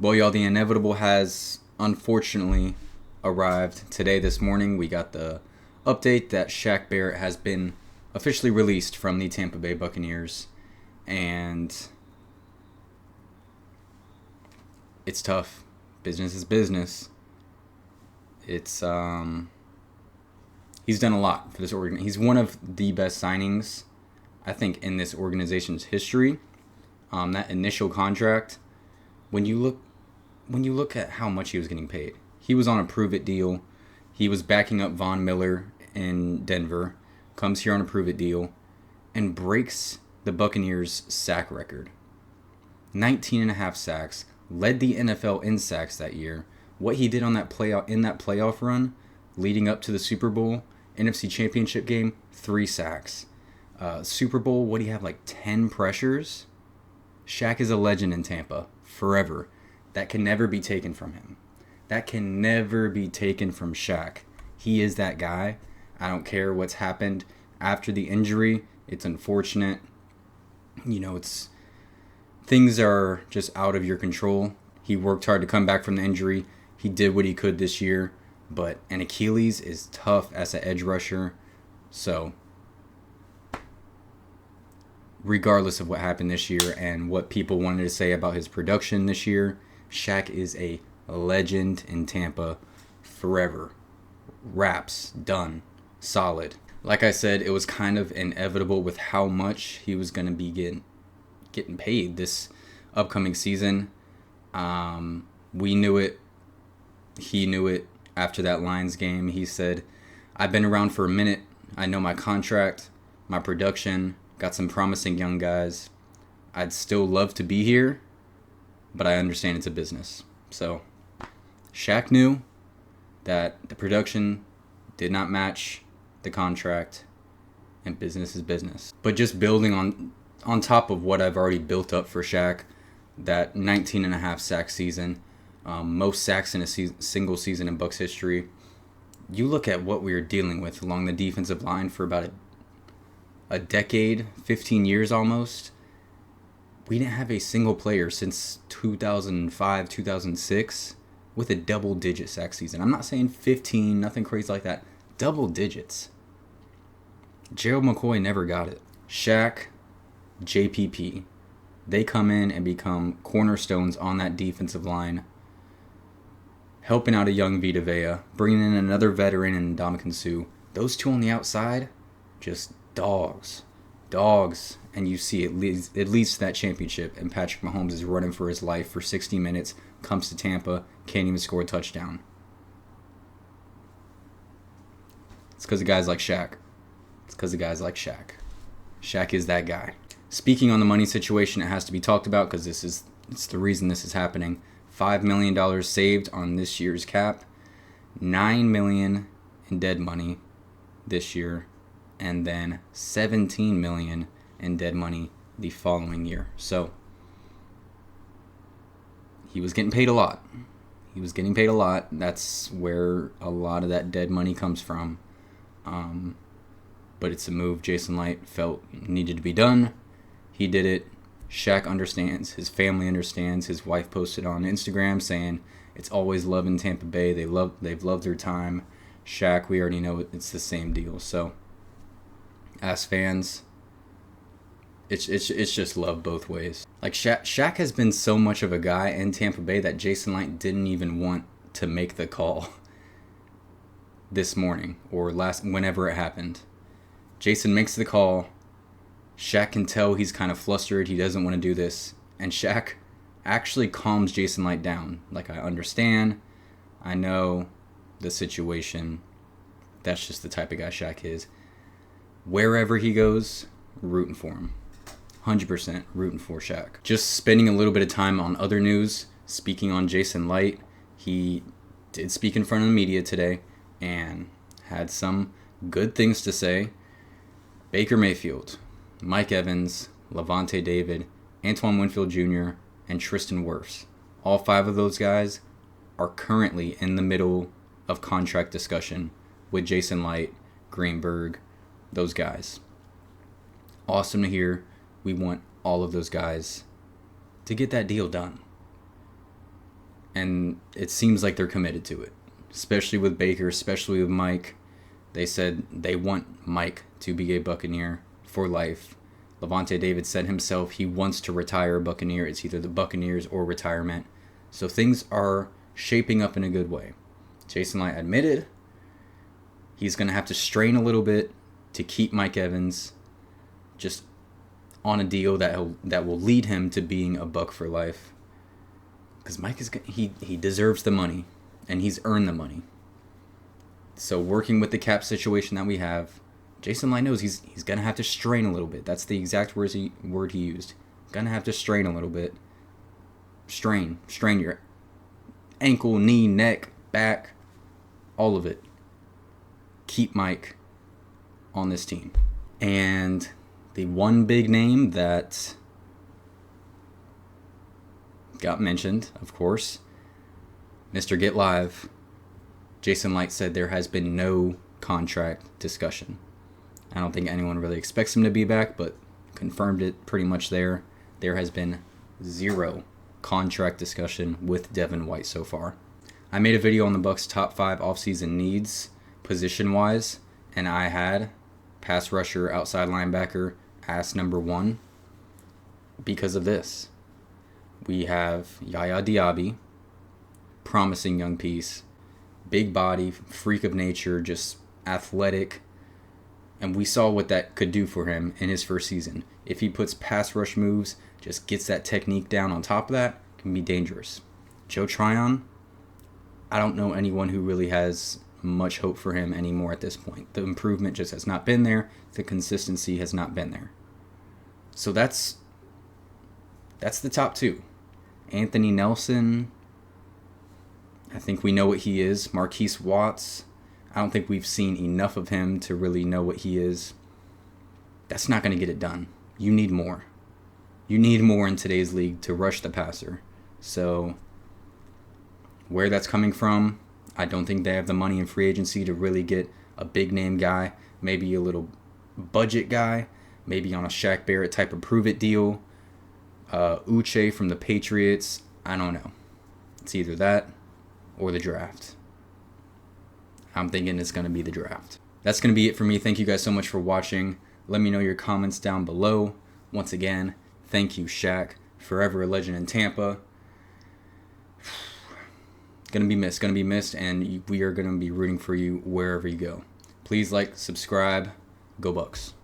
Well, y'all, the inevitable has unfortunately arrived today. This morning, we got the update that Shaq Barrett has been officially released from the Tampa Bay Buccaneers, and it's tough. Business is business. It's he's done a lot for this organ. He's one of the best signings, I think, in this organization's history. That initial contract, when you look at how much he was getting paid, he was on a prove it deal. He was backing up Von Miller in Denver, comes here on a prove it deal, and breaks the Buccaneers' sack record. 19 and a half sacks, led the NFL in sacks that year. What he did on that playoff run, leading up to the Super Bowl, NFC Championship game, 3 sacks. Super Bowl, what do you have, like 10 pressures? Shaq is a legend in Tampa, forever. That can never be taken from him. That can never be taken from Shaq. He is that guy. I don't care what's happened after the injury. It's unfortunate. Things are just out of your control. He worked hard to come back from the injury. He did what he could this year. But an Achilles is tough as an edge rusher. So, regardless of what happened this year and what people wanted to say about his production this year, Shaq is a legend in Tampa forever. Raps, done, solid. Like I said, it was kind of inevitable with how much he was going to be getting paid this upcoming season. We knew it. He knew it after that Lions game. He said, I've been around for a minute. I know my contract, my production, got some promising young guys. I'd still love to be here, but I understand it's a business. So Shaq knew that the production did not match the contract, and business is business. But just building on top of what I've already built up for Shaq, that 19 and a half sack season, most sacks in a single season in Bucs history. You look at what we were dealing with along the defensive line for about a decade, 15 years almost. We didn't have a single player since 2005, 2006 with a double-digit sack season. I'm not saying 15, nothing crazy like that. Double digits. Gerald McCoy never got it. Shaq, JPP, they come in and become cornerstones on that defensive line, helping out a young Vita Vea, bringing in another veteran in Ndamukong Suh. Those two on the outside, just dogs. And you see it leads to that championship, and Patrick Mahomes is running for his life for 60 minutes, comes to Tampa, can't even score a touchdown. It's because of guys like Shaq. Shaq is that guy. Speaking on the money situation, it has to be talked about because it's the reason this is happening. $5 million saved on this year's cap, $9 million in dead money this year, and then $17 million in dead money the following year. So he was getting paid a lot. That's where a lot of that dead money comes from. But it's a move Jason Light felt needed to be done. He did it. Shaq understands. His family understands. His wife posted on Instagram saying it's always love in Tampa Bay. They've loved their time. Shaq, we already know it's the same deal. So as fans, it's just love both ways. Like Shaq has been so much of a guy in Tampa Bay that Jason Light didn't even want to make the call this morning or whenever it happened. Jason makes the call. Shaq can tell he's kind of flustered. He doesn't want to do this. And Shaq actually calms Jason Light down. Like, I understand. I know the situation. That's just the type of guy Shaq is. Wherever he goes, rooting for him. 100% rooting for Shaq. Just spending a little bit of time on other news. Speaking on Jason Light. He did speak in front of the media today and had some good things to say. Baker Mayfield, Mike Evans, Levante David, Antoine Winfield Jr., and Tristan Wirfs. All 5 of those guys are currently in the middle of contract discussion with Jason Light, Greenberg, those guys. Awesome to hear. We want all of those guys to get that deal done. And it seems like they're committed to it, especially with Baker, especially with Mike. They said they want Mike to be a Buccaneer for life. Levante David said himself he wants to retire a Buccaneer. It's either the Buccaneers or retirement. So things are shaping up in a good way. Jason Light admitted he's going to have to strain a little bit to keep Mike Evans just on a deal that will lead him to being a Buck for life. Because Mike he deserves the money, and he's earned the money. So working with the cap situation that we have, Jason Light knows he's going to have to strain a little bit. That's the exact word he used. Going to have to strain a little bit. Strain your ankle, knee, neck, back, all of it. Keep Mike on this team. And the one big name that got mentioned, of course, Mr. Get Live, Jason Light said there has been no contract discussion. I don't think anyone really expects him to be back, but confirmed it pretty much there. There has been zero contract discussion with Devin White so far. I made a video on the Bucs' top 5 offseason needs, position-wise, and I had pass rusher, outside linebacker as number 1 because of this. We have Yaya Diaby, promising young piece, big body, freak of nature, just athletic, and we saw what that could do for him in his first season. If he puts pass rush moves, just gets that technique down on top of that, it can be dangerous. Joe Tryon, I don't know anyone who really has much hope for him anymore at this point. The improvement just has not been there. The consistency has not been there. So that's the top 2. Anthony Nelson, I think we know what he is. Marquise Watts, I don't think we've seen enough of him to really know what he is. That's not going to get it done. You need more. You need more in today's league to rush the passer. So where that's coming from, I don't think they have the money in free agency to really get a big name guy, maybe a little budget guy, maybe on a Shaq Barrett type of prove it deal. Uche from the Patriots, I don't know. It's either that or the draft. I'm thinking it's going to be the draft. That's going to be it for me. Thank you guys so much for watching. Let me know your comments down below. Once again, thank you, Shaq. Forever a legend in Tampa. Going to be missed, and we are going to be rooting for you wherever you go. Please like, subscribe. Go Bucks.